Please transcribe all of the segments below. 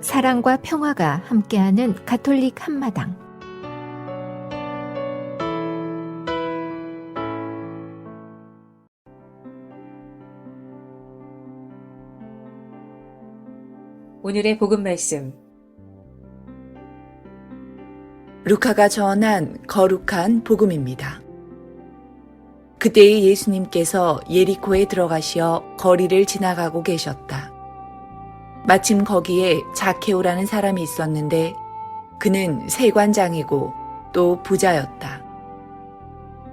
사랑과 평화가 함께하는 가톨릭 한마당. 오늘의 복음 말씀. 루카가 전한 거룩한 복음입니다. 그때의 예수님께서 예리코에 들어가시어 거리를 지나가고 계셨다. 마침 거기에 자케오라는 사람이 있었는데 그는 세관장이고 또 부자였다.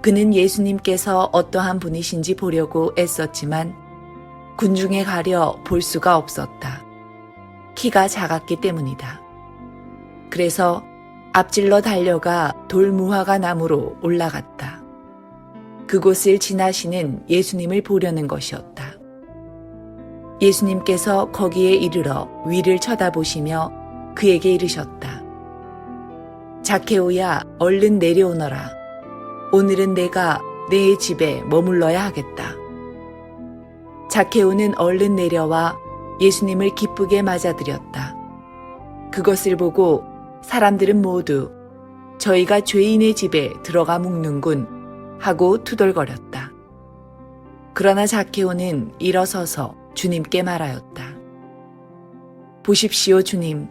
그는 예수님께서 어떠한 분이신지 보려고 애썼지만 군중에 가려 볼 수가 없었다. 키가 작았기 때문이다. 그래서 앞질러 달려가 돌무화과 나무로 올라갔다. 그곳을 지나시는 예수님을 보려는 것이었다. 예수님께서 거기에 이르러 위를 쳐다보시며 그에게 이르셨다. 자케오야, 얼른 내려오너라. 오늘은 내가 내 집에 머물러야 하겠다. 자케오는 얼른 내려와 예수님을 기쁘게 맞아들였다. 그것을 보고 사람들은 모두 저희가 죄인의 집에 들어가 묵는군 하고 투덜거렸다. 그러나 자케오는 일어서서 주님께 말하였다. 보십시오, 주님.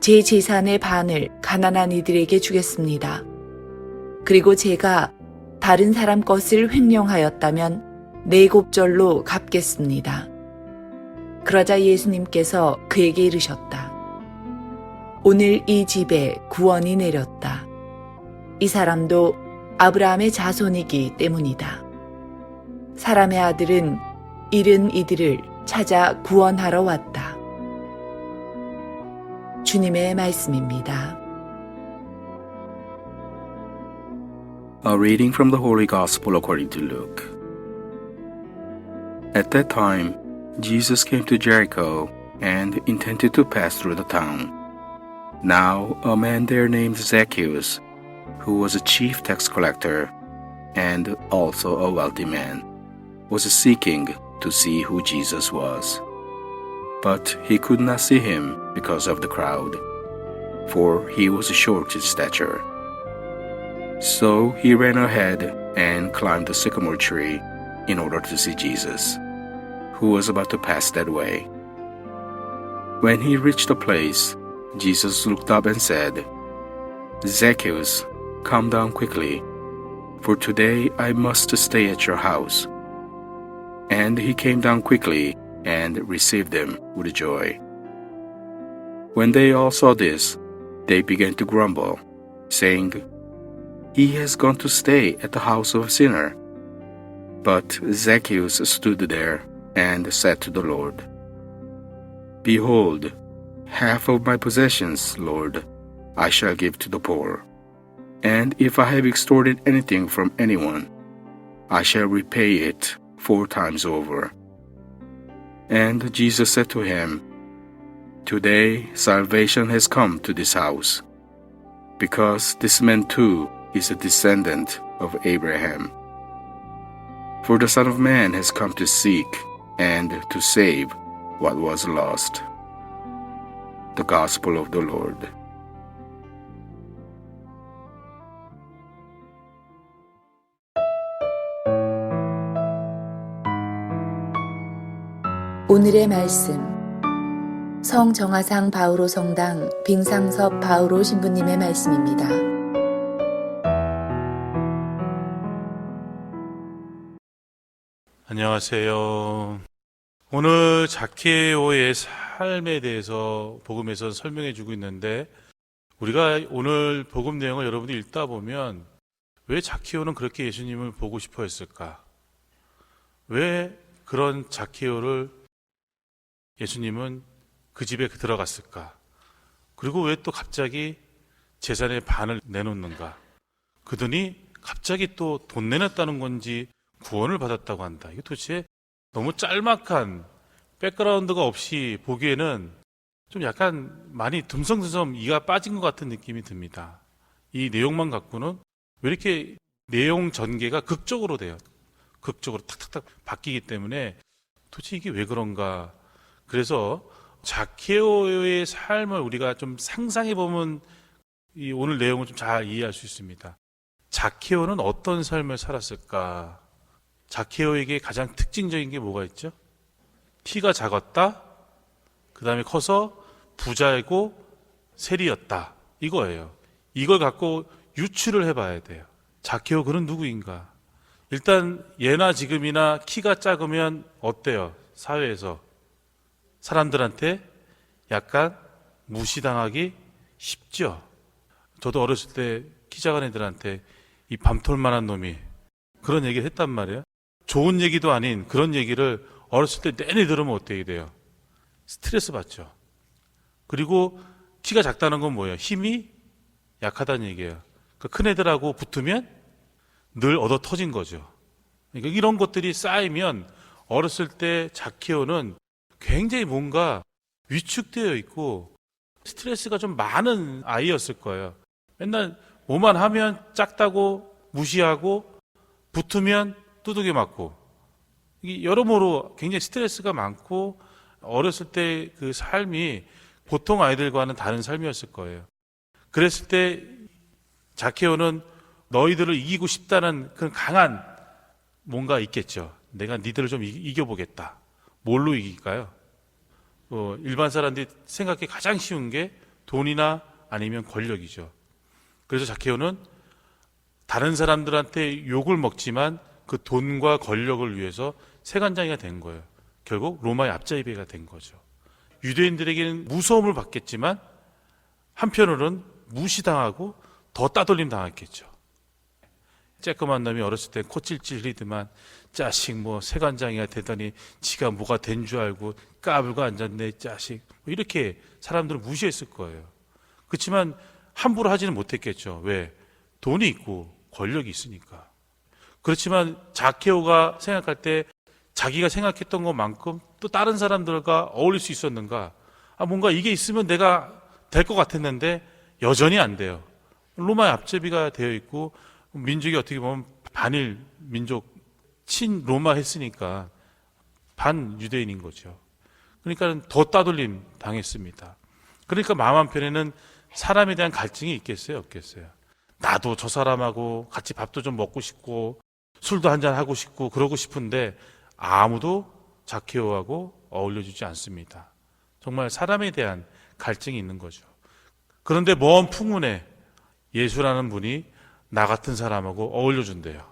제 재산의 반을 가난한 이들에게 주겠습니다. 그리고 제가 다른 사람 것을 횡령하였다면 4곱절로 갚겠습니다. 그러자 예수님께서 그에게 이르셨다. 오늘 이 집에 구원이 내렸다. 이 사람도 아브라함의 자손이기 때문이다. 사람의 아들은 잃은 이들을 찾아 구원하러 왔다. 주님의 말씀입니다. A reading from the Holy Gospel according to Luke. At that time, Jesus came to Jericho and intended to pass through the town. Now, a man there named Zacchaeus, who was a chief tax collector and also a wealthy man, was seeking to see who Jesus was. But he could not see him because of the crowd, for he was short in stature. So he ran ahead and climbed the sycamore tree in order to see Jesus, who was about to pass that way. When he reached the place, Jesus looked up and said, Zacchaeus, come down quickly, for today I must stay at your house. And he came down quickly and received them with joy. When they all saw this, they began to grumble, saying, He has gone to stay at the house of a sinner. But Zacchaeus stood there and said to the Lord, Behold, half of my possessions, Lord, I shall give to the poor. And if I have extorted anything from anyone, I shall repay it 4 times over. And Jesus said to him, Today salvation has come to this house, because this man too is a descendant of Abraham. For the Son of Man has come to seek and to save what was lost. The Gospel of the Lord. 오늘의 말씀. 성정화상 바오로 성당 빙상섭 바오로 신부님의 말씀입니다. 안녕하세요. 오늘 자케오의 삶에 대해서 복음에서 설명해 주고 있는데, 우리가 오늘 복음 내용을 여러분이 읽다 보면 왜 자케오는 그렇게 예수님을 보고 싶어 했을까? 왜 그런 자케오를 예수님은 그 집에 들어갔을까? 그리고 왜 또 갑자기 재산의 반을 내놓는가? 그더니 갑자기 또 돈 내놨다는 건지 구원을 받았다고 한다. 이거 도대체 너무 짤막한 백그라운드가 없이 보기에는 좀 약간 많이 듬성듬성 이가 빠진 것 같은 느낌이 듭니다. 이 내용만 갖고는 왜 이렇게 내용 전개가 극적으로 돼요? 극적으로 탁탁탁 바뀌기 때문에 도대체 이게 왜 그런가? 그래서 자케오의 삶을 우리가 좀 상상해 보면 이 오늘 내용을 좀 잘 이해할 수 있습니다. 자케오는 어떤 삶을 살았을까? 자케오에게 가장 특징적인 게 뭐가 있죠? 키가 작았다. 그 다음에 커서 부자이고 세리였다. 이거예요. 이걸 갖고 유추를 해봐야 돼요. 자케오 그는 누구인가? 일단 예나 지금이나 키가 작으면 어때요? 사회에서 사람들한테 약간 무시당하기 쉽죠. 저도 어렸을 때 키 작은 애들한테 이 밤톨만한 놈이 그런 얘기를 했단 말이에요. 좋은 얘기도 아닌 그런 얘기를 어렸을 때 내내 들으면 어떻게 돼요? 스트레스 받죠. 그리고 키가 작다는 건 뭐예요? 힘이 약하다는 얘기예요. 그 큰 애들하고 붙으면 늘 얻어 터진 거죠. 그러니까 이런 것들이 쌓이면 어렸을 때 자케오는 굉장히 뭔가 위축되어 있고 스트레스가 좀 많은 아이였을 거예요. 맨날 뭐만 하면 작다고 무시하고 붙으면 두들겨 맞고 여러모로 굉장히 스트레스가 많고 어렸을 때 그 삶이 보통 아이들과는 다른 삶이었을 거예요. 그랬을 때 자케오는 너희들을 이기고 싶다는 그런 강한 뭔가 있겠죠. 내가 니들을 좀 이겨보겠다. 뭘로 이길까요? 일반 사람들이 생각하기 가장 쉬운 게 돈이나 아니면 권력이죠. 그래서 자케오는 다른 사람들한테 욕을 먹지만 그 돈과 권력을 위해서 세관장이가 된 거예요. 결국 로마의 앞잡이가 된 거죠. 유대인들에게는 무서움을 받겠지만 한편으로는 무시당하고 더 따돌림 당했겠죠. 쬐끄만 놈이 어렸을 때 코찔찔 흘리더만 자식 뭐 세관장이가 되더니 지가 뭐가 된 줄 알고 까불고 앉았네 자식 뭐 이렇게 사람들은 무시했을 거예요. 그렇지만 함부로 하지는 못했겠죠. 왜? 돈이 있고 권력이 있으니까. 그렇지만 자케오가 생각할 때 자기가 생각했던 것만큼 또 다른 사람들과 어울릴 수 있었는가? 뭔가 이게 있으면 내가 될 것 같았는데 여전히 안 돼요. 로마의 앞제비가 되어 있고 민족이 어떻게 보면 반일 민족 친 로마 했으니까 반 유대인인 거죠. 그러니까 더 따돌림 당했습니다. 그러니까 마음 한편에는 사람에 대한 갈증이 있겠어요, 없겠어요? 나도 저 사람하고 같이 밥도 좀 먹고 싶고 술도 한잔 하고 싶고 그러고 싶은데 아무도 자케오하고 어울려주지 않습니다. 정말 사람에 대한 갈증이 있는 거죠. 그런데 먼 풍문에 예수라는 분이 나 같은 사람하고 어울려준대요.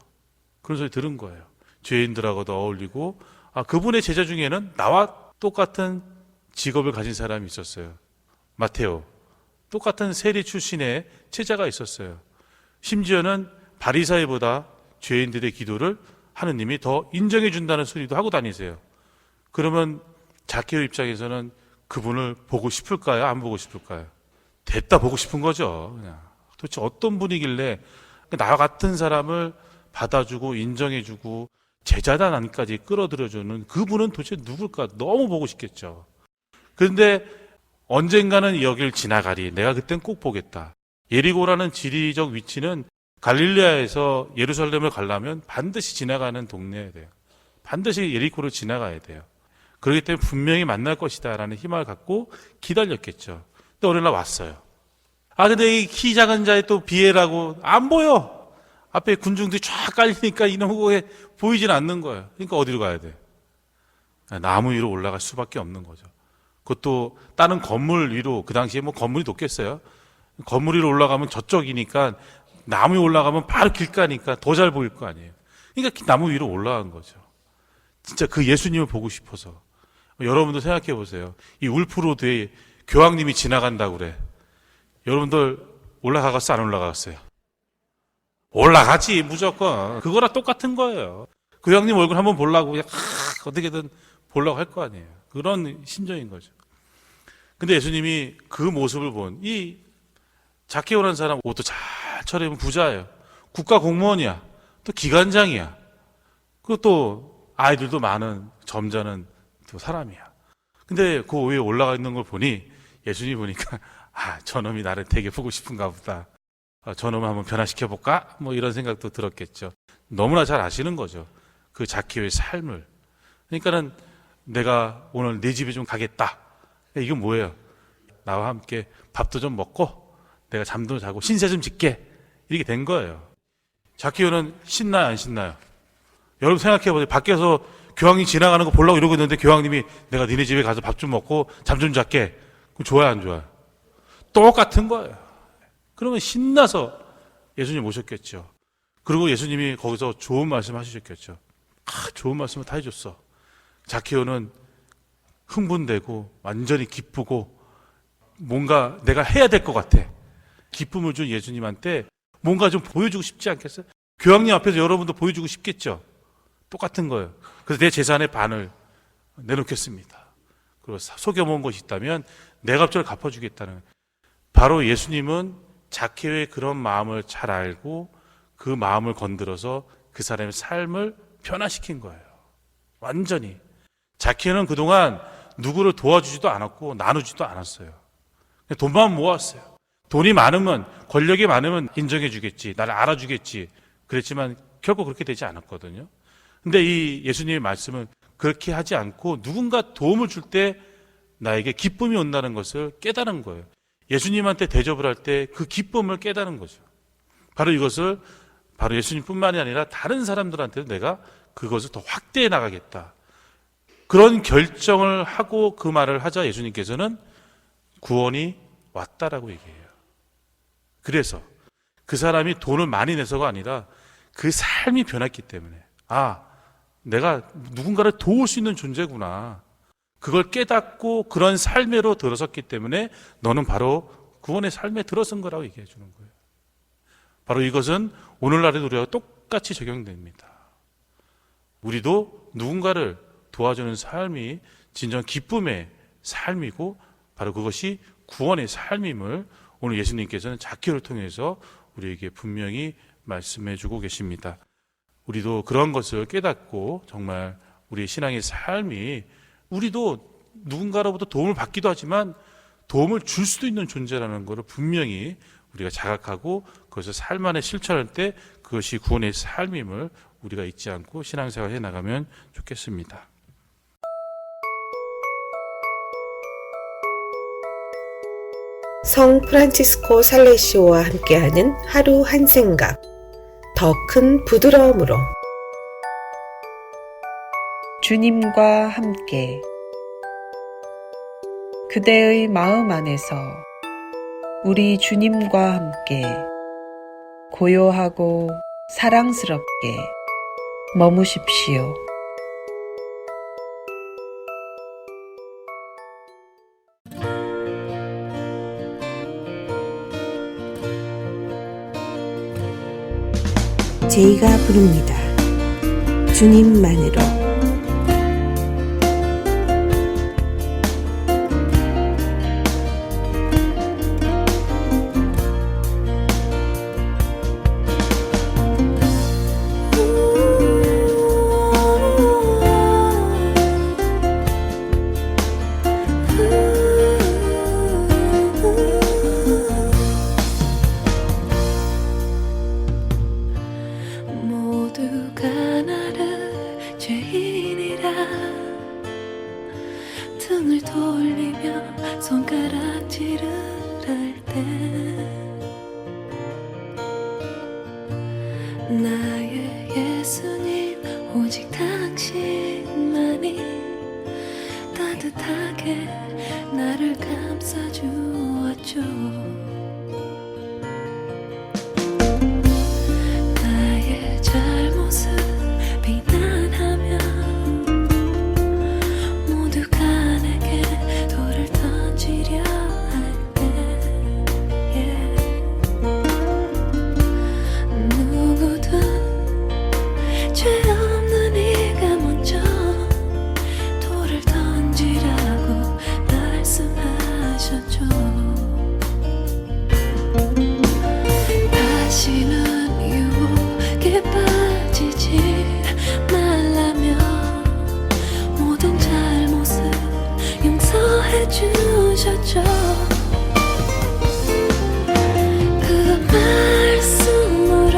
그런 소리 들은 거예요. 죄인들하고도 어울리고 그분의 제자 중에는 나와 똑같은 직업을 가진 사람이 있었어요. 마테오. 똑같은 세리 출신의 제자가 있었어요. 심지어는 바리사이보다 죄인들의 기도를 하느님이 더 인정해 준다는 소리도 하고 다니세요. 그러면 자케오 입장에서는 그분을 보고 싶을까요? 안 보고 싶을까요? 됐다 보고 싶은 거죠. 그냥. 도대체 어떤 분이길래 나 같은 사람을 받아주고 인정해주고 제자단까지 끌어들여주는 그분은 도대체 누굴까? 너무 보고 싶겠죠. 그런데 언젠가는 여길 지나가리. 내가 그땐 꼭 보겠다. 예리고라는 지리적 위치는 갈릴레아에서 예루살렘을 가려면 반드시 지나가는 동네여야 돼요. 반드시 예리고를 지나가야 돼요. 그렇기 때문에 분명히 만날 것이다 라는 희망을 갖고 기다렸겠죠. 근데 어느 날 왔어요. 근데 이 키 작은 자의 또 비애라고 안 보여. 앞에 군중들이 쫙 깔리니까 이놈의 보이진 않는 거예요. 그러니까 어디로 가야 돼? 나무 위로 올라갈 수밖에 없는 거죠. 그것도 다른 건물 위로, 그 당시에 뭐 건물이 높겠어요. 건물 위로 올라가면 저쪽이니까 나무 위에 올라가면 바로 길가니까 더 잘 보일 거 아니에요. 그러니까 나무 위로 올라간 거죠. 진짜 그 예수님을 보고 싶어서. 여러분도 생각해 보세요. 이 울프로드에 교황님이 지나간다고 그래. 여러분들 올라가갔어, 안 올라가갔어요? 올라가지, 무조건. 그거랑 똑같은 거예요. 교황님 얼굴 한번 보려고 그냥 어떻게든 보려고 할 거 아니에요. 그런 심정인 거죠. 근데 예수님이 그 모습을 본 이 자케오라는 사람 옷도 잘 차려입은 부자예요. 국가 공무원이야. 또 기관장이야. 그리고 또 아이들도 많은 점잖은 또 사람이야. 근데 그 위에 올라가 있는 걸 보니 예수님이 보니까 저놈이 나를 되게 보고 싶은가 보다. 저놈을 한번 변화시켜볼까? 뭐 이런 생각도 들었겠죠. 너무나 잘 아시는 거죠. 그 자케오의 삶을. 그러니까는 내가 오늘 내 집에 좀 가겠다. 이건 뭐예요? 나와 함께 밥도 좀 먹고 내가 잠도 자고 신세 좀 짓게, 이렇게 된 거예요. 자키오는 신나요, 안 신나요? 여러분 생각해보세요. 밖에서 교황이 지나가는 거 보려고 이러고 있는데 교황님이 내가 니네 집에 가서 밥 좀 먹고 잠 좀 잘게. 그럼 좋아요, 안 좋아요? 똑같은 거예요. 그러면 신나서 예수님 오셨겠죠. 그리고 예수님이 거기서 좋은 말씀 하시셨겠죠. 좋은 말씀을 다 해줬어. 자키오는 흥분되고 완전히 기쁘고 뭔가 내가 해야 될 것 같아. 기쁨을 준 예수님한테 뭔가 좀 보여주고 싶지 않겠어요? 교황님 앞에서 여러분도 보여주고 싶겠죠. 똑같은 거예요. 그래서 내 재산의 반을 내놓겠습니다. 그리고 속여먹은 것이 있다면 내 값을 갚아주겠다는. 바로 예수님은 자키오의 그런 마음을 잘 알고 그 마음을 건드려서 그 사람의 삶을 변화시킨 거예요. 완전히. 자키오는 그동안 누구를 도와주지도 않았고 나누지도 않았어요. 돈만 모았어요. 돈이 많으면, 권력이 많으면 인정해 주겠지, 나를 알아주겠지, 그랬지만 결코 그렇게 되지 않았거든요. 근데 이 예수님의 말씀은 그렇게 하지 않고 누군가 도움을 줄 때 나에게 기쁨이 온다는 것을 깨달은 거예요. 예수님한테 대접을 할 때 그 기쁨을 깨달은 거죠. 바로 이것을 바로 예수님뿐만이 아니라 다른 사람들한테도 내가 그것을 더 확대해 나가겠다. 그런 결정을 하고 그 말을 하자 예수님께서는 구원이 왔다라고 얘기해요. 그래서 그 사람이 돈을 많이 내서가 아니라 그 삶이 변했기 때문에, 내가 누군가를 도울 수 있는 존재구나. 그걸 깨닫고 그런 삶으로 들어섰기 때문에 너는 바로 구원의 삶에 들어선 거라고 얘기해 주는 거예요. 바로 이것은 오늘날의 우리와 똑같이 적용됩니다. 우리도 누군가를 도와주는 삶이 진정 기쁨의 삶이고 바로 그것이 구원의 삶임을 오늘 예수님께서는 자키오를 통해서 우리에게 분명히 말씀해 주고 계십니다. 우리도 그런 것을 깨닫고 정말 우리의 신앙의 삶이, 우리도 누군가로부터 도움을 받기도 하지만 도움을 줄 수도 있는 존재라는 것을 분명히 우리가 자각하고 그것을 삶 안에 실천할 때 그것이 구원의 삶임을 우리가 잊지 않고 신앙생활 해나가면 좋겠습니다. 성 프란치스코 살레시오와 함께하는 하루 한 생각, 더 큰 부드러움으로. 주님과 함께 그대의 마음 안에서 우리 주님과 함께 고요하고 사랑스럽게 머무십시오. 제이가 부릅니다. 주님만으로. 모두가 나를 죄인이라 등을 돌리며 손가락질을 할 때 나의 예수님 오직 당신만이 따뜻하게 나를 감싸주었죠. 잘못을 비난하며 모두가 내게 돌을 던지려 할 때에 누구든 죄 없는 이가 먼저 돌을 던지라고 말씀하셨죠. 다시는 빠지지 말라며 모든 잘못을 용서해 주셨죠. 그 말씀으로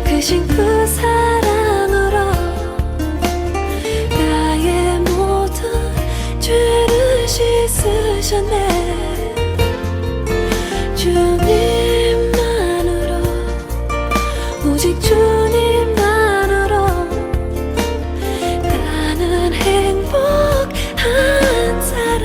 크신 그 사랑으로 나의 모든 죄를 씻으셨네. 주님만으로, 오직 주님만으로 나는 행복한 사람.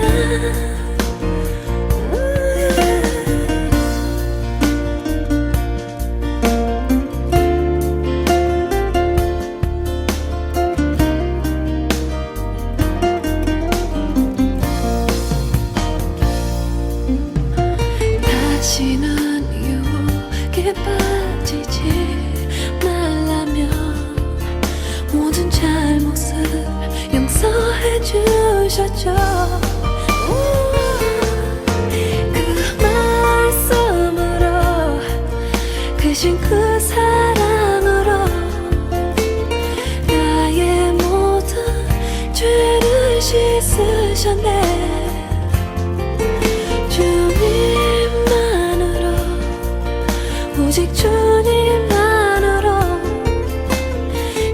다시는 유혹에 빠지지 말라며 모든 잘못을 용서해 주셨죠. 그 말씀으로, 크신 그 사랑으로 나의 모든 죄를 씻으셨네. 주님만으로, 오직 주님만으로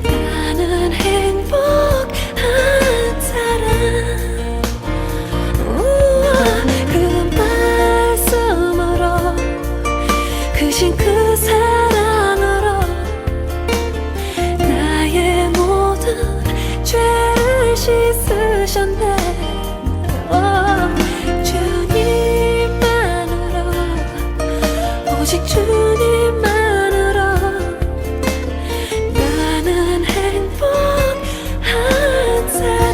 나는 행복한 사람. 그 말씀으로, 크신 그 사랑으로 나의 모든 죄를 씻으셨네. 주님만으로, 오직 주님만으로 나는 행복한 사람.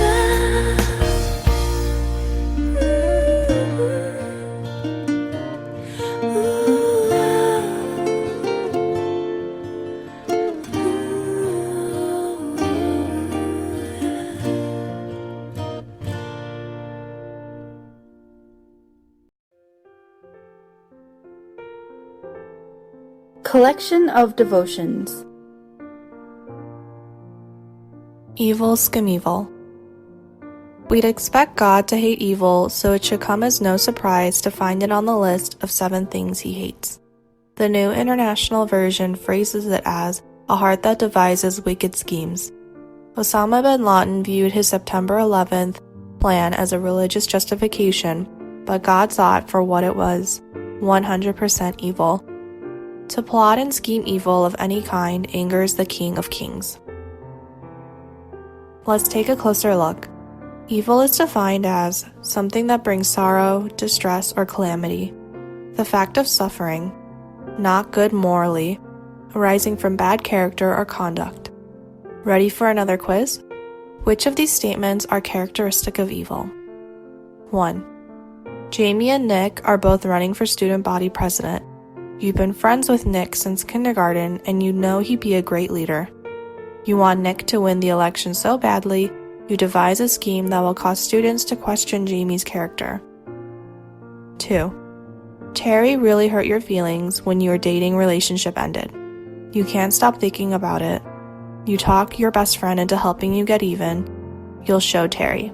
Collection of Devotions. Evil Schemeval. We'd expect God to hate evil, so it should come as no surprise to find it on the list of 7 things he hates. The New International Version phrases it as a heart that devises wicked schemes. Osama bin Laden viewed his September 11th plan as a religious justification, but God saw it for what it was, 100% evil. To plot and scheme evil of any kind angers the King of Kings. Let's take a closer look. Evil is defined as something that brings sorrow, distress, or calamity. The fact of suffering, not good morally, arising from bad character or conduct. Ready for another quiz? Which of these statements are characteristic of evil? 1. Jamie and Nick are both running for student body president. You've been friends with Nick since kindergarten and you know he'd be a great leader. You want Nick to win the election so badly, you devise a scheme that will cause students to question Jamie's character. 2. Terry really hurt your feelings when your dating relationship ended. You can't stop thinking about it. You talk your best friend into helping you get even. You'll show Terry.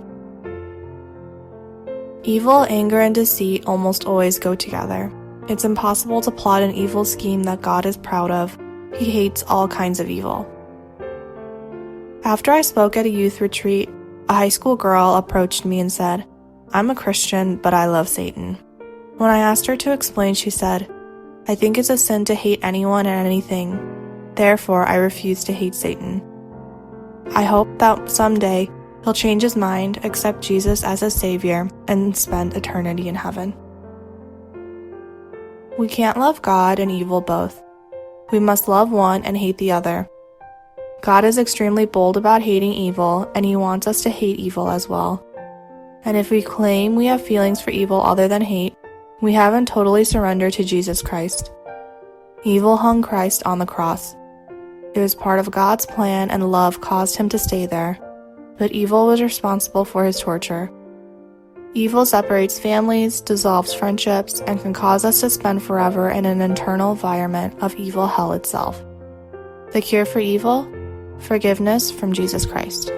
Evil, anger, and deceit almost always go together. It's impossible to plot an evil scheme that God is proud of. He hates all kinds of evil. After I spoke at a youth retreat, a high school girl approached me and said, "I'm a Christian, but I love Satan." When I asked her to explain, she said, "I think it's a sin to hate anyone and anything. Therefore, I refuse to hate Satan." I hope that someday he'll change his mind, accept Jesus as his savior, and spend eternity in heaven. We can't love God and evil both. We must love one and hate the other. God is extremely bold about hating evil, and he wants us to hate evil as well. And if we claim we have feelings for evil other than hate, we haven't totally surrendered to Jesus Christ. Evil hung Christ on the cross. It was part of God's plan, and love caused him to stay there. But evil was responsible for his torture. Evil separates families, dissolves friendships, and can cause us to spend forever in an internal environment of evil hell itself. The cure for evil? Forgiveness from Jesus Christ.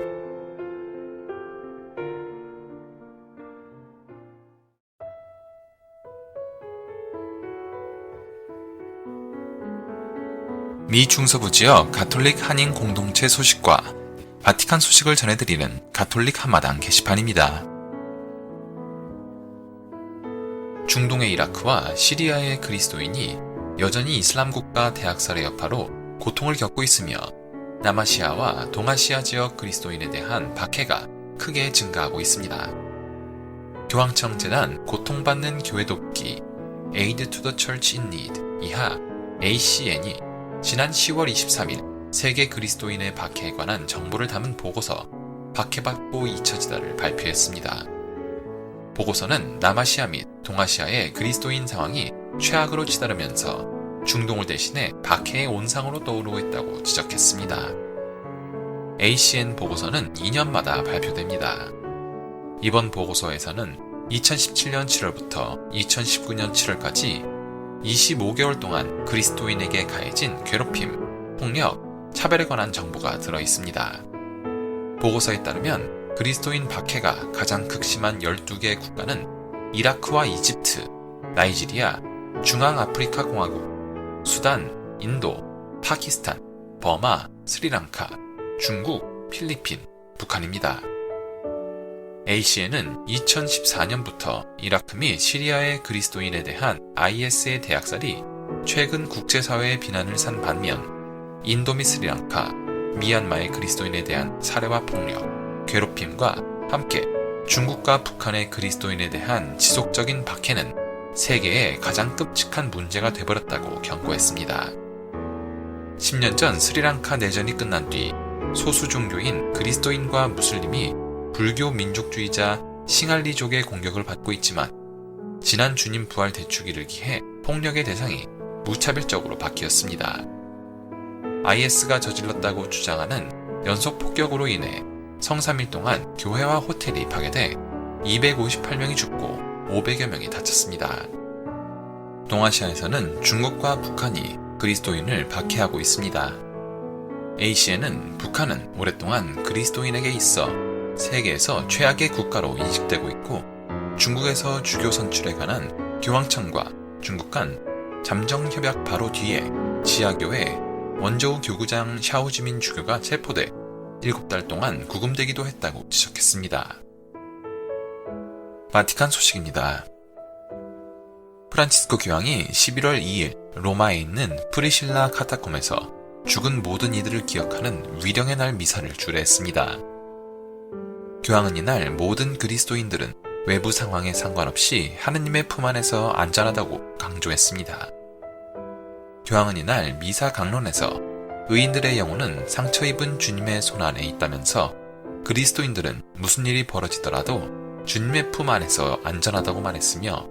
미 중서부 지역 가톨릭 한인 공동체 소식과 바티칸 소식을 전해드리는 가톨릭 한마당 게시판입니다. 중동의 이라크와 시리아의 그리스도인이 여전히 이슬람 국가 대학살의 여파로 고통을 겪고 있으며 남아시아와 동아시아 지역 그리스도인에 대한 박해가 크게 증가하고 있습니다. 교황청 재단 고통받는 교회 돕기 Aid to the Church in Need 이하 ACN이 지난 10월 23일 세계 그리스도인의 박해에 관한 정보를 담은 보고서 박해받고 잊혀지다를 발표했습니다. 보고서는 남아시아 및 동아시아의 그리스도인 상황이 최악으로 치달으면서 중동을 대신해 박해의 온상으로 떠오르고 있다고 지적했습니다. ACN 보고서는 2년마다 발표됩니다. 이번 보고서에서는 2017년 7월부터 2019년 7월까지 25개월 동안 그리스도인에게 가해진 괴롭힘, 폭력, 차별에 관한 정보가 들어 있습니다. 보고서에 따르면 그리스도인 박해가 가장 극심한 12개 국가는 이라크와 이집트, 나이지리아, 중앙아프리카 공화국, 수단, 인도, 파키스탄, 버마, 스리랑카, 중국, 필리핀, 북한입니다. ACN은 2014년부터 이라크 및 시리아의 그리스도인에 대한 IS의 대학살이 최근 국제사회의 비난을 산 반면 인도 및 스리랑카, 미얀마의 그리스도인에 대한 살해와 폭력, 괴롭힘과 함께 중국과 북한의 그리스도인에 대한 지속적인 박해는 세계의 가장 끔찍한 문제가 되어버렸다고 경고했습니다. 10년 전 스리랑카 내전이 끝난 뒤 소수 종교인 그리스도인과 무슬림이 불교 민족주의자 싱할리족의 공격을 받고 있지만 지난 주님 부활 대축일을 기해 폭력의 대상이 무차별적으로 바뀌었습니다. IS가 저질렀다고 주장하는 연속 폭격으로 인해 성 3일 동안 교회와 호텔이 파괴돼 258명이 죽고 500여 명이 다쳤습니다. 동아시아에서는 중국과 북한이 그리스도인을 박해하고 있습니다. ACN은 북한은 오랫동안 그리스도인에게 있어 세계에서 최악의 국가로 인식되고 있고 중국에서 주교 선출에 관한 교황청과 중국 간 잠정협약 바로 뒤에 지하교회 원저우 교구장 샤오지민 주교가 체포돼 7달 동안 구금되기도 했다고 지적했습니다. 바티칸 소식입니다. 프란치스코 교황이 11월 2일 로마에 있는 프리실라 카타콤에서 죽은 모든 이들을 기억하는 위령의 날 미사를 주례했습니다. 교황은 이날 모든 그리스도인들은 외부 상황에 상관없이 하느님의 품 안에서 안전하다고 강조했습니다. 교황은 이날 미사 강론에서 의인들의 영혼은 상처 입은 주님의 손 안에 있다면서 그리스도인들은 무슨 일이 벌어지더라도 주님의 품 안에서 안전하다고 말했으며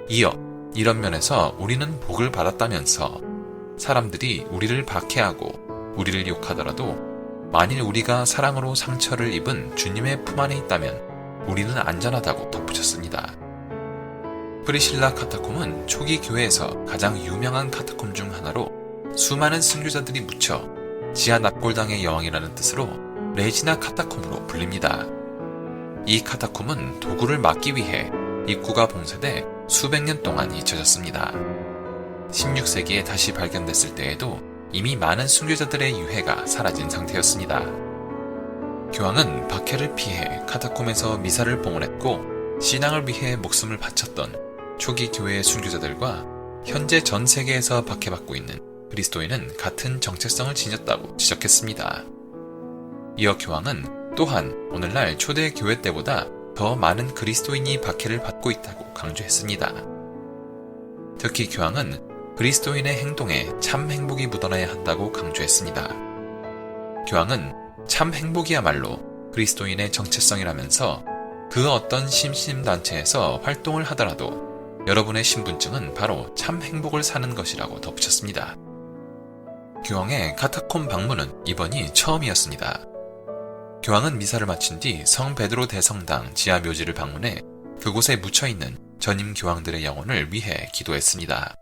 이어 이런 면에서 우리는 복을 받았다면서 사람들이 우리를 박해하고 우리를 욕하더라도 만일 우리가 사랑으로 상처를 입은 주님의 품 안에 있다면 우리는 안전하다고 덧붙였습니다. 프리실라 카타콤은 초기 교회에서 가장 유명한 카타콤 중 하나로 수많은 순교자들이 묻혀 지하 납골당의 여왕이라는 뜻으로 레지나 카타콤으로 불립니다. 이 카타콤은 도구를 막기 위해 입구가 봉쇄돼 수백 년 동안 잊혀졌습니다. 16세기에 다시 발견됐을 때에도 이미 많은 순교자들의 유해가 사라진 상태였습니다. 교황은 박해를 피해 카타콤에서 미사를 봉헌했고 신앙을 위해 목숨을 바쳤던 초기 교회의 순교자들과 현재 전 세계에서 박해받고 있는 그리스도인은 같은 정체성을 지녔다고 지적했습니다. 이어 교황은 또한 오늘날 초대 교회 때보다 더 많은 그리스도인이 박해를 받고 있다고 강조했습니다. 특히 교황은 그리스도인의 행동에 참 행복이 묻어나야 한다고 강조했습니다. 교황은 참 행복이야말로 그리스도인의 정체성이라면서 그 어떤 심심단체에서 활동을 하더라도 여러분의 신분증은 바로 참 행복을 사는 것이라고 덧붙였습니다. 교황의 카타콤 방문은 이번이 처음이었습니다. 교황은 미사를 마친 뒤 성 베드로 대성당 지하 묘지를 방문해 그곳에 묻혀있는 전임 교황들의 영혼을 위해 기도했습니다.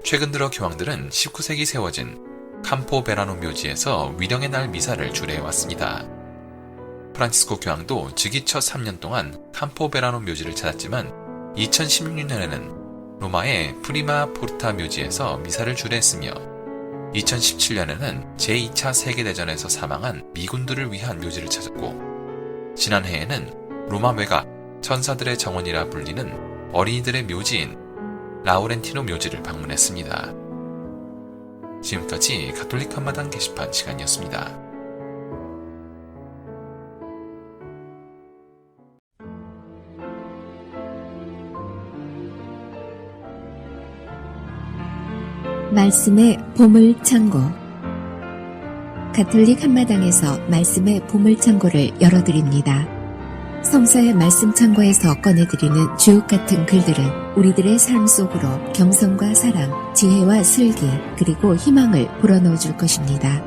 최근 들어 교황들은 19세기 세워진 campo verano 묘지에서 위령의 날 미사를 주례해왔습니다. 프란치스코 교황도 즉위 첫 3년 동안 campo verano 묘지를 찾았지만 2016년에는 로마의 프리마 포르타 묘지에서 미사를 주례했으며 2017년에는 제2차 세계대전에서 사망한 미군들을 위한 묘지를 찾았고 지난해에는 로마 외곽 천사들의 정원이라 불리는 어린이들의 묘지인 라우렌티노 묘지를 방문했습니다. 지금까지 가톨릭 한마당 게시판 시간이었습니다. 말씀의 보물창고. 가톨릭 한마당에서 말씀의 보물창고를 열어드립니다. 성서의 말씀 창고에서 꺼내드리는 주옥같은 글들은 우리들의 삶 속으로 겸손과 사랑, 지혜와 슬기, 그리고 희망을 불어넣어 줄 것입니다.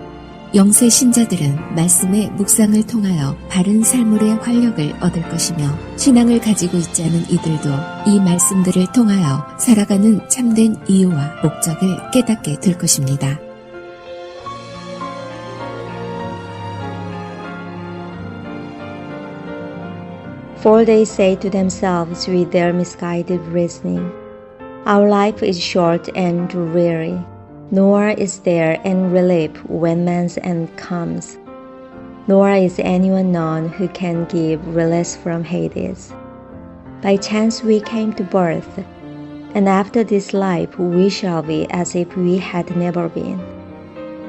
영세 신자들은 말씀의 묵상을 통하여 바른 삶의 활력을 얻을 것이며, 신앙을 가지고 있지 않은 이들도 이 말씀들을 통하여 살아가는 참된 이유와 목적을 깨닫게 될 것입니다. For they say to themselves with their misguided reasoning, Our life is short and dreary, nor is there any relief when man's end comes, nor is anyone known who can give release from Hades. By chance we came to birth, and after this life we shall be as if we had never been.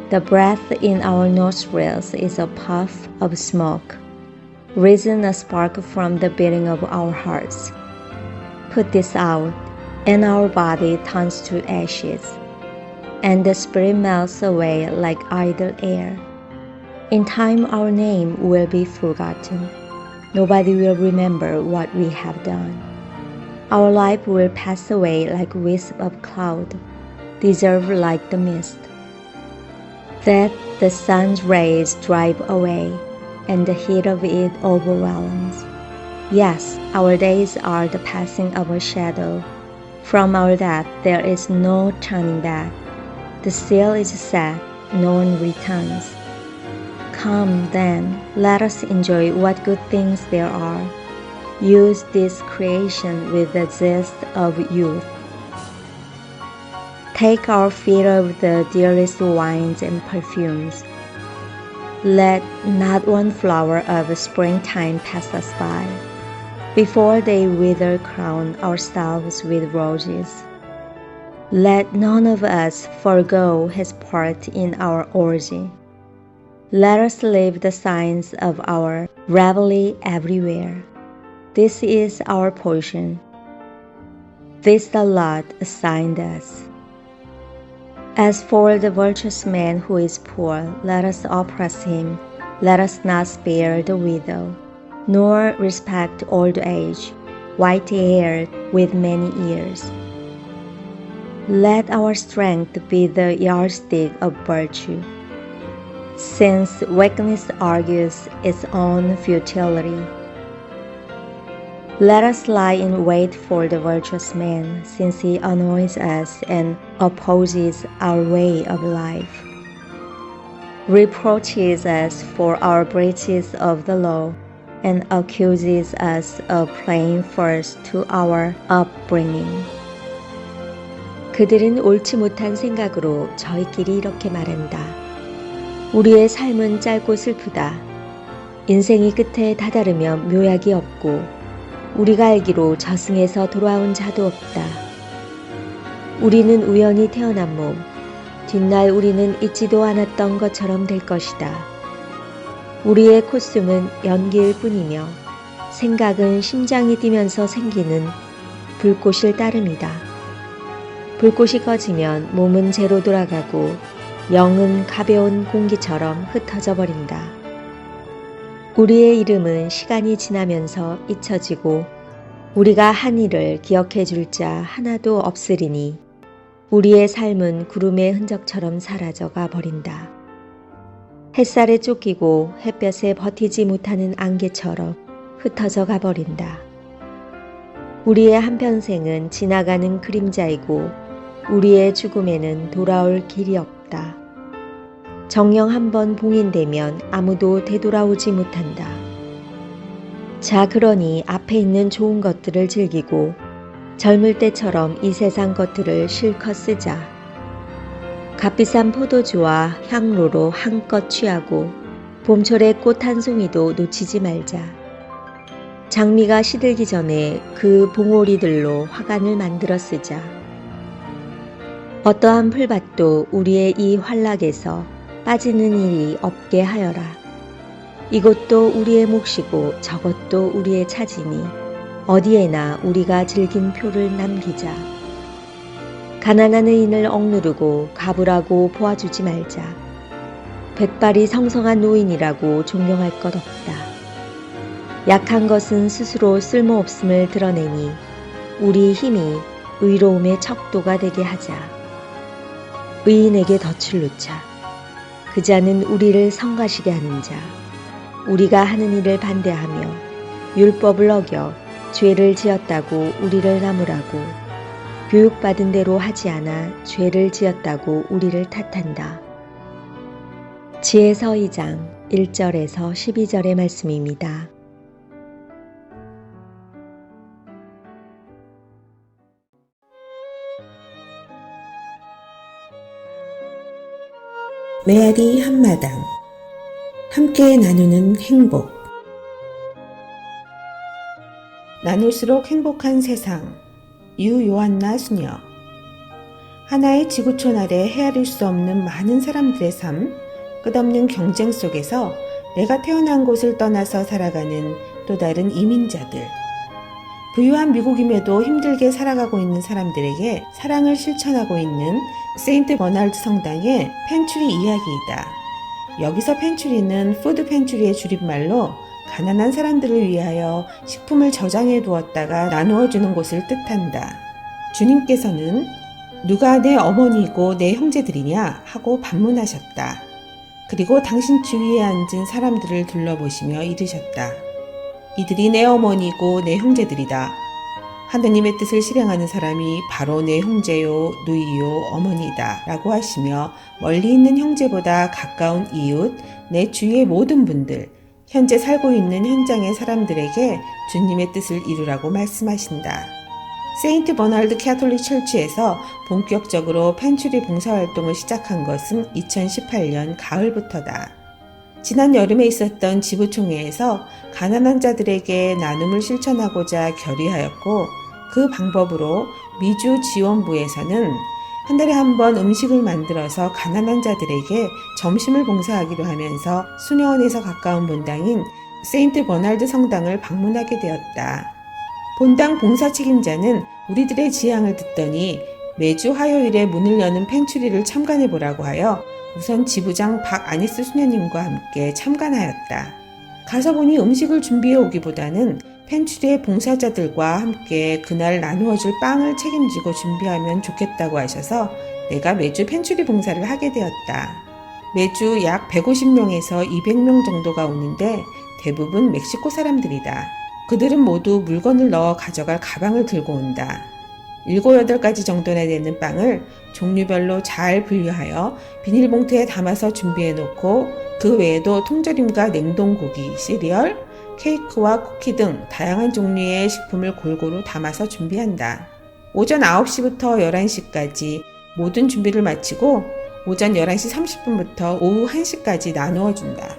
The breath in our nostrils is a puff of smoke, risen a spark from the beating of our hearts. Put this out, and our body turns to ashes, and the spirit melts away like idle air. In time our name will be forgotten. Nobody will remember what we have done. Our life will pass away like a wisp of cloud, dissolve like the mist that the sun's rays drive away, and the heat of it overwhelms. Yes, our days are the passing of a shadow. From our death there is no turning back. The seal is set, no one returns. Come then, let us enjoy what good things there are. Use this creation with the zest of youth. Take our feet of the dearest wines and perfumes. Let not one flower of springtime pass us by, before they wither crown ourselves with roses. Let none of us forego his part in our orgy. Let us leave the signs of our revelry everywhere. This is our portion. This the lot assigned us. As for the virtuous man who is poor, let us oppress him. Let us not spare the widow, nor respect old age, white-haired with many years. Let our strength be the yardstick of virtue, since weakness argues its own futility. Let us lie in wait for the virtuous man, since he annoys us and opposes our way of life, reproaches us for our breaches of the law, and accuses us of playing false to our upbringing. 그들은 옳지 못한 생각으로 저희끼리 이렇게 말한다. 우리의 삶은 짧고 슬프다. 인생이 끝에 다다르며 묘약이 없고, 우리가 알기로 저승에서 돌아온 자도 없다. 우리는 우연히 태어난 몸, 뒷날 우리는 잊지도 않았던 것처럼 될 것이다. 우리의 콧숨은 연기일 뿐이며 생각은 심장이 뛰면서 생기는 불꽃일 따름이다. 불꽃이 꺼지면 몸은 재로 돌아가고 영은 가벼운 공기처럼 흩어져 버린다. 우리의 이름은 시간이 지나면서 잊혀지고 우리가 한 일을 기억해 줄 자 하나도 없으리니 우리의 삶은 구름의 흔적처럼 사라져가 버린다. 햇살에 쫓기고 햇볕에 버티지 못하는 안개처럼 흩어져 가버린다. 우리의 한평생은 지나가는 그림자이고 우리의 죽음에는 돌아올 길이 없다. 정령 한번 봉인되면 아무도 되돌아오지 못한다. 자, 그러니 앞에 있는 좋은 것들을 즐기고 젊을 때처럼 이 세상 것들을 실컷 쓰자. 값비싼 포도주와 향로로 한껏 취하고 봄철의 꽃 한 송이도 놓치지 말자. 장미가 시들기 전에 그 봉오리들로 화관을 만들어 쓰자. 어떠한 풀밭도 우리의 이 환락에서 빠지는 일이 없게 하여라. 이것도 우리의 몫이고 저것도 우리의 차지니 어디에나 우리가 즐긴 표를 남기자. 가난한 의인을 억누르고 가부라고 보아주지 말자. 백발이 성성한 노인이라고 존경할 것 없다. 약한 것은 스스로 쓸모없음을 드러내니 우리 힘이 의로움의 척도가 되게 하자. 의인에게 덫을 놓자. 그 자는 우리를 성가시게 하는 자. 우리가 하는 일을 반대하며 율법을 어겨 죄를 지었다고 우리를 나무라고 교육받은 대로 하지 않아 죄를 지었다고 우리를 탓한다. 지혜서 2장 1절에서 12절의 말씀입니다. 메아리 한마당 함께 나누는 행복. 나눌수록 행복한 세상. 유요한나 수녀. 하나의 지구촌 아래 헤아릴 수 없는 많은 사람들의 삶, 끝없는 경쟁 속에서 내가 태어난 곳을 떠나서 살아가는 또 다른 이민자들. 부유한 미국임에도 힘들게 살아가고 있는 사람들에게 사랑을 실천하고 있는 세인트 버나드 성당의 펜츄리 이야기이다. 여기서 펜츄리는 푸드 펜츄리의 줄임말로 가난한 사람들을 위하여 식품을 저장해 두었다가 나누어 주는 곳을 뜻한다. 주님께서는 누가 내 어머니이고 내 형제들이냐 하고 반문하셨다. 그리고 당신 주위에 앉은 사람들을 둘러보시며 이르셨다. 이들이 내 어머니이고 내 형제들이다. 하느님의 뜻을 실행하는 사람이 바로 내 형제요, 누이요, 어머니다 라고 하시며 멀리 있는 형제보다 가까운 이웃, 내 주위의 모든 분들, 현재 살고 있는 현장의 사람들에게 주님의 뜻을 이루라고 말씀하신다. 세인트 버나드 캐톨릭 철치에서 본격적으로 펜츄리 봉사활동을 시작한 것은 2018년 가을부터다. 지난 여름에 있었던 지부총회에서 가난한 자들에게 나눔을 실천하고자 결의하였고 그 방법으로 미주 지원부에서는 한 달에 한 번 음식을 만들어서 가난한 자들에게 점심을 봉사하기로 하면서 수녀원에서 가까운 본당인 세인트 버나드 성당을 방문하게 되었다. 본당 봉사 책임자는 우리들의 지향을 듣더니 매주 화요일에 문을 여는 펜츄리를 참관해 보라고 하여 우선 지부장 박아니스 수녀님과 함께 참관하였다. 가서 보니 음식을 준비해 오기보다는 펜츄리의 봉사자들과 함께 그날 나누어줄 빵을 책임지고 준비하면 좋겠다고 하셔서 내가 매주 펜츄리 봉사를 하게 되었다. 매주 약 150명에서 200명 정도가 오는데 대부분 멕시코 사람들이다. 그들은 모두 물건을 넣어 가져갈 가방을 들고 온다. 7, 8가지 정도나 되는 빵을 종류별로 잘 분류하여 비닐봉투에 담아서 준비해 놓고 그 외에도 통조림과 냉동고기, 시리얼, 케이크와 쿠키 등 다양한 종류의 식품을 골고루 담아서 준비한다. 오전 9시부터 11시까지 모든 준비를 마치고 오전 11시 30분부터 오후 1시까지 나누어 준다.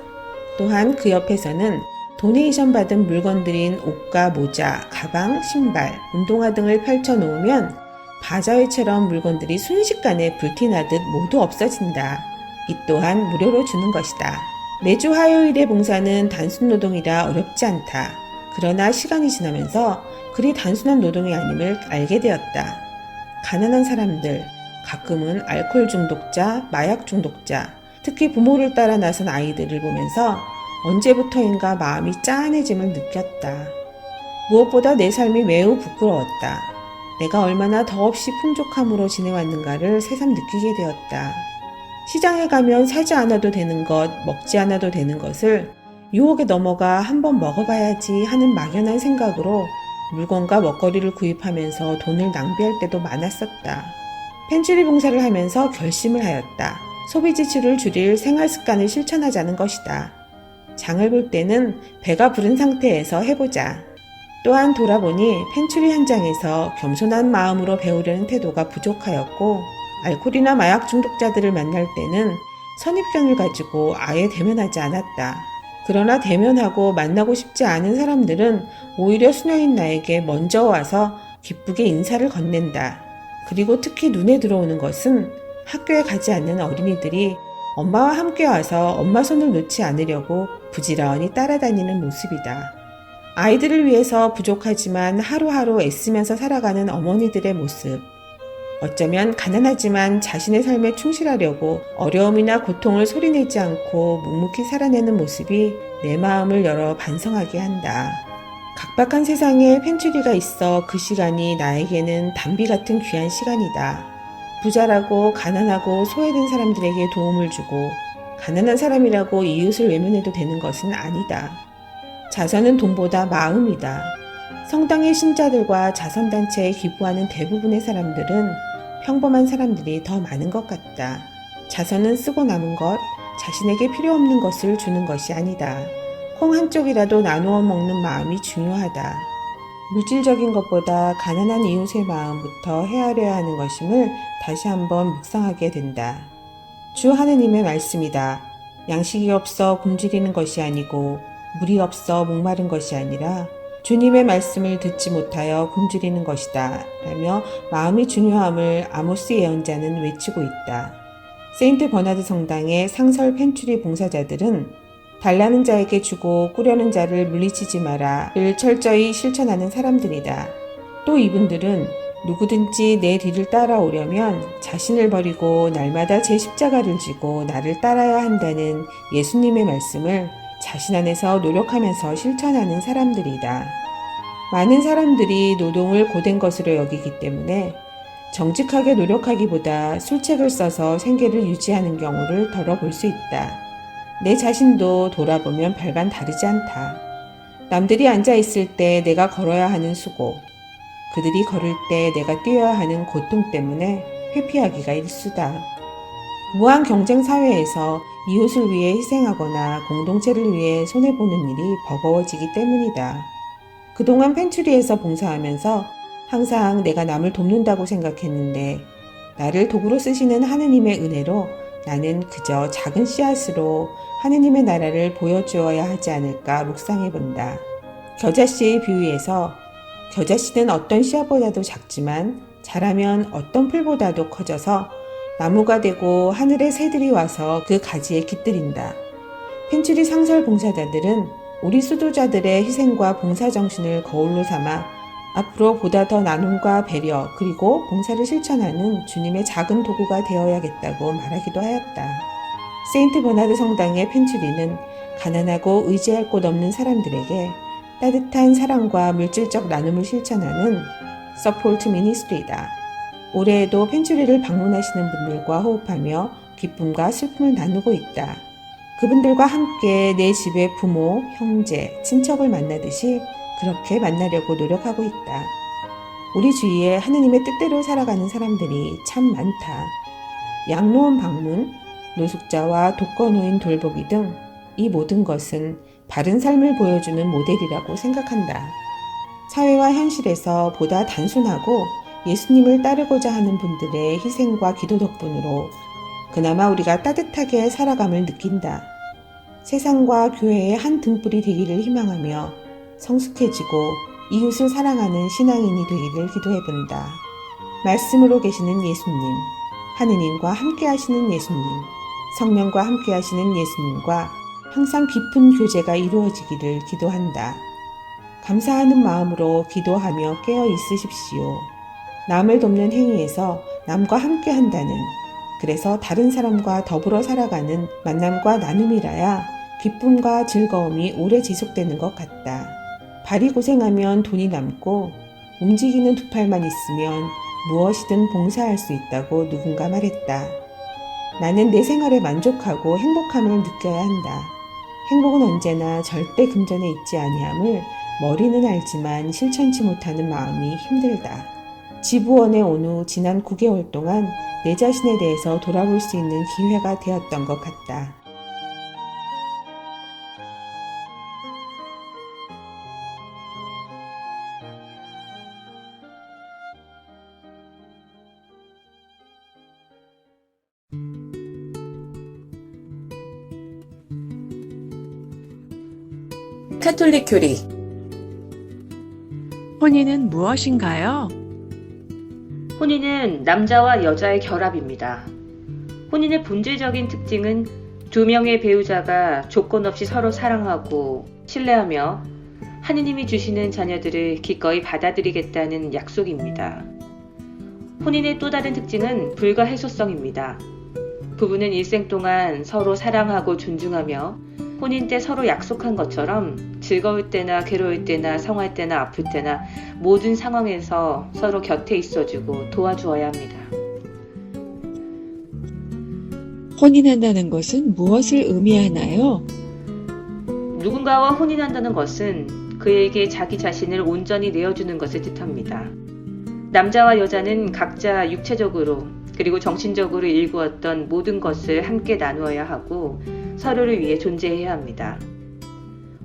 또한 그 옆에서는 도네이션 받은 물건들인 옷과 모자, 가방, 신발, 운동화 등을 펼쳐 놓으면 바자회처럼 물건들이 순식간에 불티나듯 모두 없어진다. 이 또한 무료로 주는 것이다. 매주 화요일의 봉사는 단순 노동이라 어렵지 않다. 그러나 시간이 지나면서 그리 단순한 노동이 아님을 알게 되었다. 가난한 사람들, 가끔은 알코올 중독자, 마약 중독자, 특히 부모를 따라 나선 아이들을 보면서 언제부터인가 마음이 짠해짐을 느꼈다. 무엇보다 내 삶이 매우 부끄러웠다. 내가 얼마나 더없이 풍족함으로 지내왔는가를 새삼 느끼게 되었다. 시장에 가면 사지 않아도 되는 것, 먹지 않아도 되는 것을 유혹에 넘어가 한번 먹어봐야지 하는 막연한 생각으로 물건과 먹거리를 구입하면서 돈을 낭비할 때도 많았었다. 펜츄리 봉사를 하면서 결심을 하였다. 소비 지출을 줄일 생활 습관을 실천하자는 것이다. 장을 볼 때는 배가 부른 상태에서 해보자. 또한 돌아보니 펜츄리 현장에서 겸손한 마음으로 배우려는 태도가 부족하였고 알코올이나 마약 중독자들을 만날 때는 선입견을 가지고 아예 대면하지 않았다. 그러나 대면하고 만나고 싶지 않은 사람들은 오히려 수녀인 나에게 먼저 와서 기쁘게 인사를 건넨다. 그리고 특히 눈에 들어오는 것은 학교에 가지 않는 어린이들이 엄마와 함께 와서 엄마 손을 놓지 않으려고 부지런히 따라다니는 모습이다. 아이들을 위해서 부족하지만 하루하루 애쓰면서 살아가는 어머니들의 모습. 어쩌면 가난하지만 자신의 삶에 충실하려고 어려움이나 고통을 소리내지 않고 묵묵히 살아내는 모습이 내 마음을 열어 반성하게 한다. 각박한 세상에 펜츄리가 있어 그 시간이 나에게는 담비 같은 귀한 시간이다. 부자라고 가난하고 소외된 사람들에게 도움을 주고 가난한 사람이라고 이웃을 외면해도 되는 것은 아니다. 자선은 돈보다 마음이다. 성당의 신자들과 자선단체에 기부하는 대부분의 사람들은 평범한 사람들이 더 많은 것 같다. 자선은 쓰고 남은 것, 자신에게 필요 없는 것을 주는 것이 아니다. 콩 한 쪽이라도 나누어 먹는 마음이 중요하다. 물질적인 것보다 가난한 이웃의 마음부터 헤아려야 하는 것임을 다시 한번 묵상하게 된다. 주 하느님의 말씀이다. 양식이 없어 굶주리는 것이 아니고 물이 없어 목마른 것이 아니라 주님의 말씀을 듣지 못하여 굶주리는 것이다 라며 마음이 중요함을 아모스 예언자는 외치고 있다. 세인트 버나드 성당의 상설 펜츄리 봉사자들은 달라는 자에게 주고 꾸려는 자를 물리치지 마라를 철저히 실천하는 사람들이다. 또 이분들은 누구든지 내 뒤를 따라오려면 자신을 버리고 날마다 제 십자가를 지고 나를 따라야 한다는 예수님의 말씀을 자신 안에서 노력하면서 실천하는 사람들이다. 많은 사람들이 노동을 고된 것으로 여기기 때문에 정직하게 노력하기보다 술책을 써서 생계를 유지하는 경우를 덜어 볼 수 있다. 내 자신도 돌아보면 별반 다르지 않다. 남들이 앉아있을 때 내가 걸어야 하는 수고, 그들이 걸을 때 내가 뛰어야 하는 고통 때문에 회피하기가 일수다. 무한 경쟁 사회에서 이웃을 위해 희생하거나 공동체를 위해 손해보는 일이 버거워지기 때문이다. 그동안 펜츄리에서 봉사하면서 항상 내가 남을 돕는다고 생각했는데 나를 도구로 쓰시는 하느님의 은혜로 나는 그저 작은 씨앗으로 하느님의 나라를 보여주어야 하지 않을까 묵상해본다. 겨자씨의 비유에서 겨자씨는 어떤 씨앗보다도 작지만 자라면 어떤 풀보다도 커져서 나무가 되고 하늘의 새들이 와서 그 가지에 깃들인다. 펜츄리 상설 봉사자들은 우리 수도자들의 희생과 봉사정신을 거울로 삼아 앞으로 보다 더 나눔과 배려 그리고 봉사를 실천하는 주님의 작은 도구가 되어야겠다고 말하기도 하였다. 세인트 버나드 성당의 펜츄리는 가난하고 의지할 곳 없는 사람들에게 따뜻한 사랑과 물질적 나눔을 실천하는 서포트 미니스트리다. 올해에도 펜츄리를 방문하시는 분들과 호흡하며 기쁨과 슬픔을 나누고 있다. 그분들과 함께 내 집의 부모, 형제, 친척을 만나듯이 그렇게 만나려고 노력하고 있다. 우리 주위에 하느님의 뜻대로 살아가는 사람들이 참 많다. 양로원 방문, 노숙자와 독거노인 돌보기 등 이 모든 것은 바른 삶을 보여주는 모델이라고 생각한다. 사회와 현실에서 보다 단순하고 예수님을 따르고자 하는 분들의 희생과 기도 덕분으로 그나마 우리가 따뜻하게 살아감을 느낀다. 세상과 교회의 한 등불이 되기를 희망하며 성숙해지고 이웃을 사랑하는 신앙인이 되기를 기도해본다. 말씀으로 계시는 예수님, 하느님과 함께 하시는 예수님, 성령과 함께 하시는 예수님과 항상 깊은 교제가 이루어지기를 기도한다. 감사하는 마음으로 기도하며 깨어 있으십시오. 남을 돕는 행위에서 남과 함께 한다는, 그래서 다른 사람과 더불어 살아가는 만남과 나눔이라야 기쁨과 즐거움이 오래 지속되는 것 같다. 발이 고생하면 돈이 남고 움직이는 두 팔만 있으면 무엇이든 봉사할 수 있다고 누군가 말했다. 나는 내 생활에 만족하고 행복함을 느껴야 한다. 행복은 언제나 절대 금전에 있지 아니함을 머리는 알지만 실천치 못하는 마음이 힘들다. 지부원에 온 후 지난 9개월 동안 내 자신에 대해서 돌아볼 수 있는 기회가 되었던 것 같다. 카톨릭 교리. 혼인은 무엇인가요? 혼인은 남자와 여자의 결합입니다. 혼인의 본질적인 특징은 두 명의 배우자가 조건 없이 서로 사랑하고 신뢰하며 하느님이 주시는 자녀들을 기꺼이 받아들이겠다는 약속입니다. 혼인의 또 다른 특징은 불가해소성입니다. 부부는 일생 동안 서로 사랑하고 존중하며 혼인 때 서로 약속한 것처럼 즐거울 때나 괴로울 때나 성할 때나 아플 때나 모든 상황에서 서로 곁에 있어주고 도와주어야 합니다. 혼인한다는 것은 무엇을 의미하나요? 누군가와 혼인한다는 것은 그에게 자기 자신을 온전히 내어주는 것을 뜻합니다. 남자와 여자는 각자 육체적으로 그리고 정신적으로 일구었던 모든 것을 함께 나누어야 하고 서로를 위해 존재해야 합니다.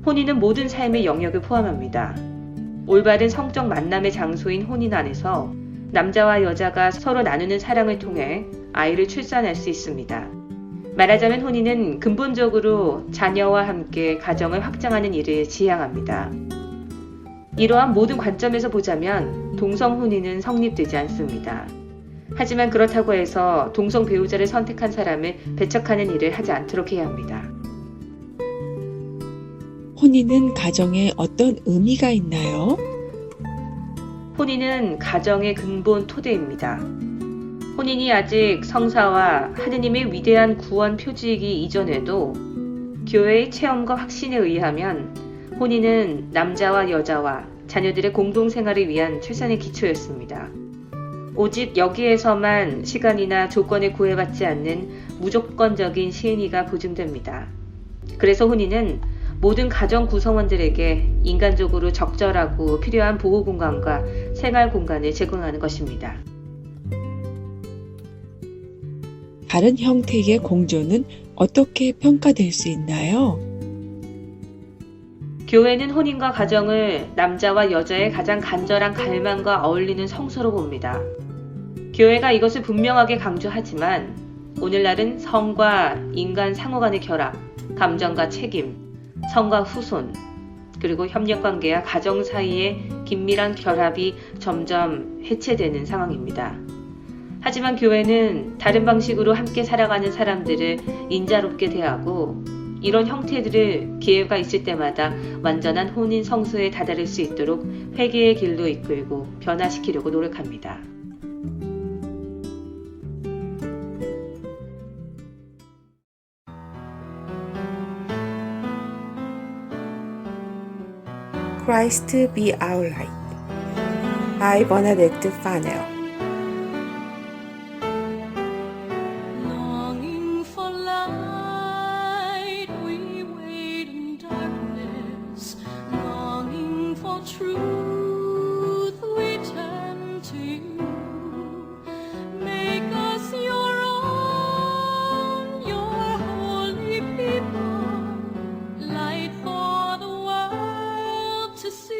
혼인은 모든 삶의 영역을 포함합니다. 올바른 성적 만남의 장소인 혼인 안에서 남자와 여자가 서로 나누는 사랑을 통해 아이를 출산할 수 있습니다. 말하자면 혼인은 근본적으로 자녀와 함께 가정을 확장하는 일을 지향합니다. 이러한 모든 관점에서 보자면 동성 혼인은 성립되지 않습니다. 하지만 그렇다고 해서 동성 배우자를 선택한 사람을 배척하는 일을 하지 않도록 해야 합니다. 혼인은 가정에 어떤 의미가 있나요? 혼인은 가정의 근본 토대입니다. 혼인이 아직 성사와 하느님의 위대한 구원 표지이기 이전에도 교회의 체험과 확신에 의하면 혼인은 남자와 여자와 자녀들의 공동생활을 위한 최선의 기초였습니다. 오직 여기에서만 시간이나 조건에 구애받지 않는 무조건적인 시행위가 보증됩니다. 그래서 혼인은 모든 가정 구성원들에게 인간적으로 적절하고 필요한 보호 공간과 생활 공간을 제공하는 것입니다. 다른 형태의 공존은 어떻게 평가될 수 있나요? 교회는 혼인과 가정을 남자와 여자의 가장 간절한 갈망과 어울리는 성소로 봅니다. 교회가 이것을 분명하게 강조하지만 오늘날은 성과 인간 상호 간의 결합, 감정과 책임, 성과 후손, 그리고 협력관계와 가정 사이의 긴밀한 결합이 점점 해체되는 상황입니다. 하지만 교회는 다른 방식으로 함께 살아가는 사람들을 인자롭게 대하고 이런 형태들을 기회가 있을 때마다 완전한 혼인 성소에 다다를 수 있도록 회개의 길로 이끌고 변화시키려고 노력합니다. Christ be our light. by Bernadette Farnell. Longing for light, we wait in darkness. Longing for truth, we turn to you. Make us your own, your holy people, light for the world to see.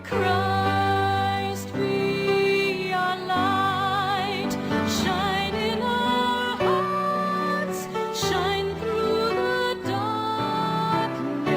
Christ, we are light. Shine in our hearts, shine through the darkness.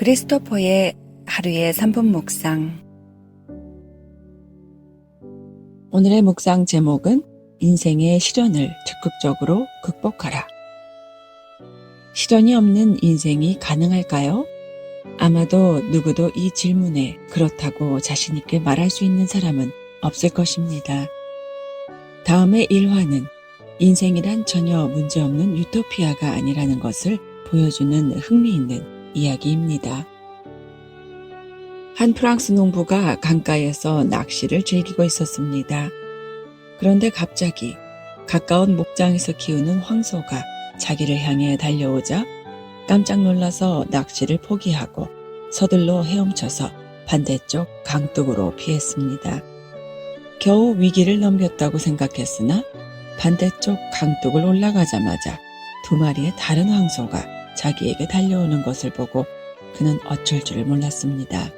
크리스토퍼의 하루의 3분 묵상. 오늘의 묵상 제목은 인생의 시련을 적극적으로 극복하라. 시련이 없는 인생이 가능할까요? 아마도 누구도 이 질문에 그렇다고 자신 있게 말할 수 있는 사람은 없을 것입니다. 다음의 일화는 인생이란 전혀 문제없는 유토피아가 아니라는 것을 보여주는 흥미있는 이야기입니다. 한 프랑스 농부가 강가에서 낚시를 즐기고 있었습니다. 그런데 갑자기 가까운 목장에서 키우는 황소가 자기를 향해 달려오자 깜짝 놀라서 낚시를 포기하고 서둘러 헤엄쳐서 반대쪽 강둑으로 피했습니다. 겨우 위기를 넘겼다고 생각했으나 반대쪽 강둑을 올라가자마자 두 마리의 다른 황소가 자기에게 달려오는 것을 보고 그는 어쩔 줄을 몰랐습니다.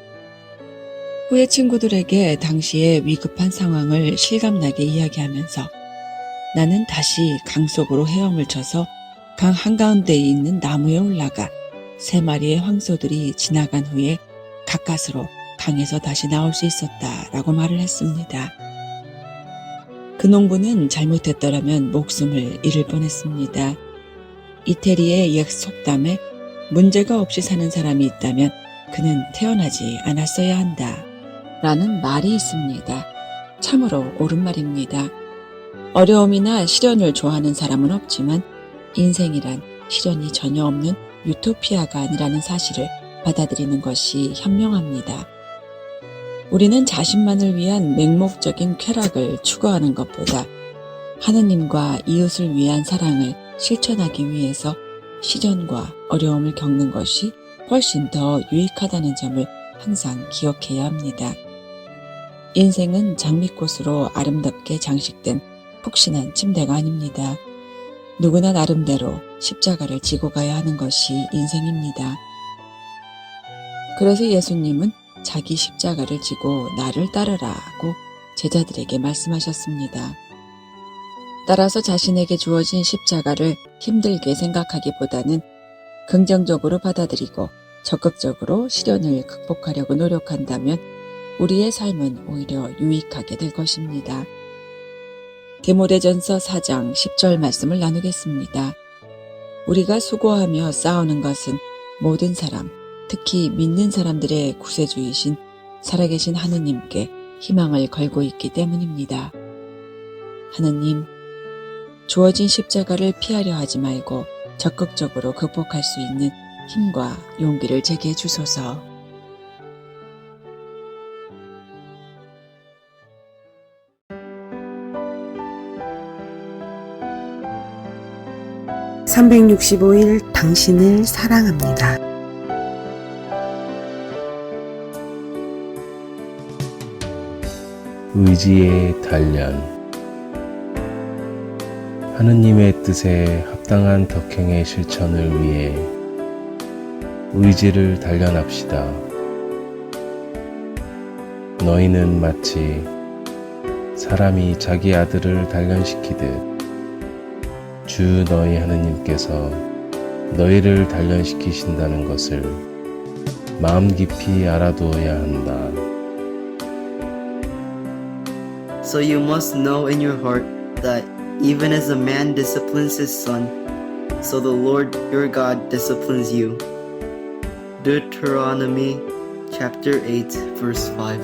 후에 친구들에게 당시의 위급한 상황을 실감나게 이야기하면서 나는 다시 강 속으로 헤엄을 쳐서 강 한가운데에 있는 나무에 올라가 세 마리의 황소들이 지나간 후에 가까스로 강에서 다시 나올 수 있었다라고 말을 했습니다. 그 농부는 잘못했더라면 목숨을 잃을 뻔했습니다. 이태리의 옛 속담에 문제가 없이 사는 사람이 있다면 그는 태어나지 않았어야 한다 라는 말이 있습니다. 참으로 옳은 말입니다. 어려움이나 시련을 좋아하는 사람은 없지만 인생이란 시련이 전혀 없는 유토피아가 아니라는 사실을 받아들이는 것이 현명합니다. 우리는 자신만을 위한 맹목적인 쾌락을 추구하는 것보다 하느님과 이웃을 위한 사랑을 실천하기 위해서 시련과 어려움을 겪는 것이 훨씬 더 유익하다는 점을 항상 기억해야 합니다. 인생은 장미꽃으로 아름답게 장식된 푹신한 침대가 아닙니다. 누구나 나름대로 십자가를 지고 가야 하는 것이 인생입니다. 그래서 예수님은 자기 십자가를 지고 나를 따르라고 제자들에게 말씀하셨습니다. 따라서 자신에게 주어진 십자가를 힘들게 생각하기보다는 긍정적으로 받아들이고 적극적으로 시련을 극복하려고 노력한다면 우리의 삶은 오히려 유익하게 될 것입니다. 디모데전서 4장 10절 말씀을 나누겠습니다. 우리가 수고하며 싸우는 것은 모든 사람, 특히 믿는 사람들의 구세주이신 살아계신 하느님께 희망을 걸고 있기 때문입니다. 하느님, 주어진 십자가를 피하려 하지 말고 적극적으로 극복할 수 있는 힘과 용기를 제게 해 주소서. (365일) 당신을 사랑합니다. 의지의 단련. 하느님의 뜻에 합당한 덕행의 실천을 위해 의지를 단련합시다. 너희는 마치 사람이 자기 아들을 단련시키듯 주 너희 하느님께서 너희를 단련시키신다는 것을 마음 깊이 알아두어야 한다. So you must know in your heart that even as a man disciplines his son, so the Lord your God disciplines you. Deuteronomy chapter 8 verse 5.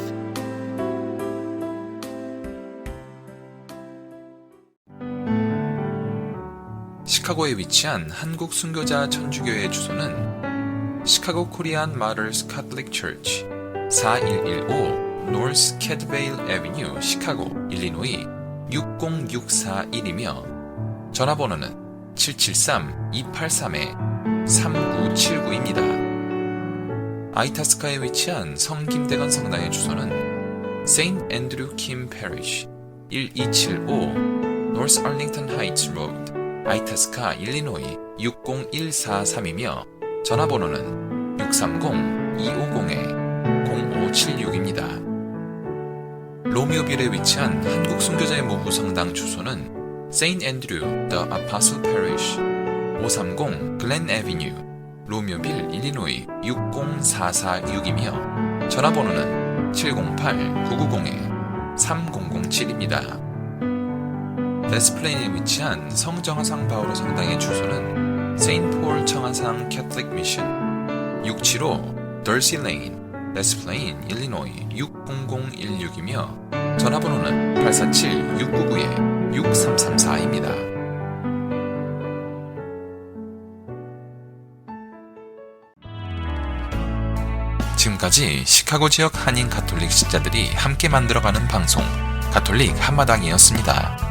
시카고에 위치한 한국 순교자 천주교회 주소는 시카고 코리안 마더스 카톨릭 처치 4115 노스 캐드베일 애비뉴 시카고 일리노이 60641이며 전화번호는 773-283-3979입니다. 아이타스카에 위치한 성김대건 성당의 주소는 세인트 앤드류 킴 패리시 1275 노스 얼링턴 하이츠 로드 아이타스카 일리노이 60143이며 전화번호는 630-250-0576입니다. 로미오빌에 위치한 한국 순교자의 모부 성당 주소는 세인트 앤드류 더 아파슬 패리시 530 글렌 애비뉴 로미오빌, 일리노이 60446이며 전화번호는 708-990-3007입니다. 데스플레인에 위치한 성정하상 바오로 성당의 주소는 세인트폴 청하상 캐톨릭 미션 675 더시 레인, 데스플레인, 일리노이 60016이며 전화번호는 847-699-6334입니다. 지금까지 시카고 지역 한인 가톨릭 신자들이 함께 만들어가는 방송 가톨릭 한마당이었습니다.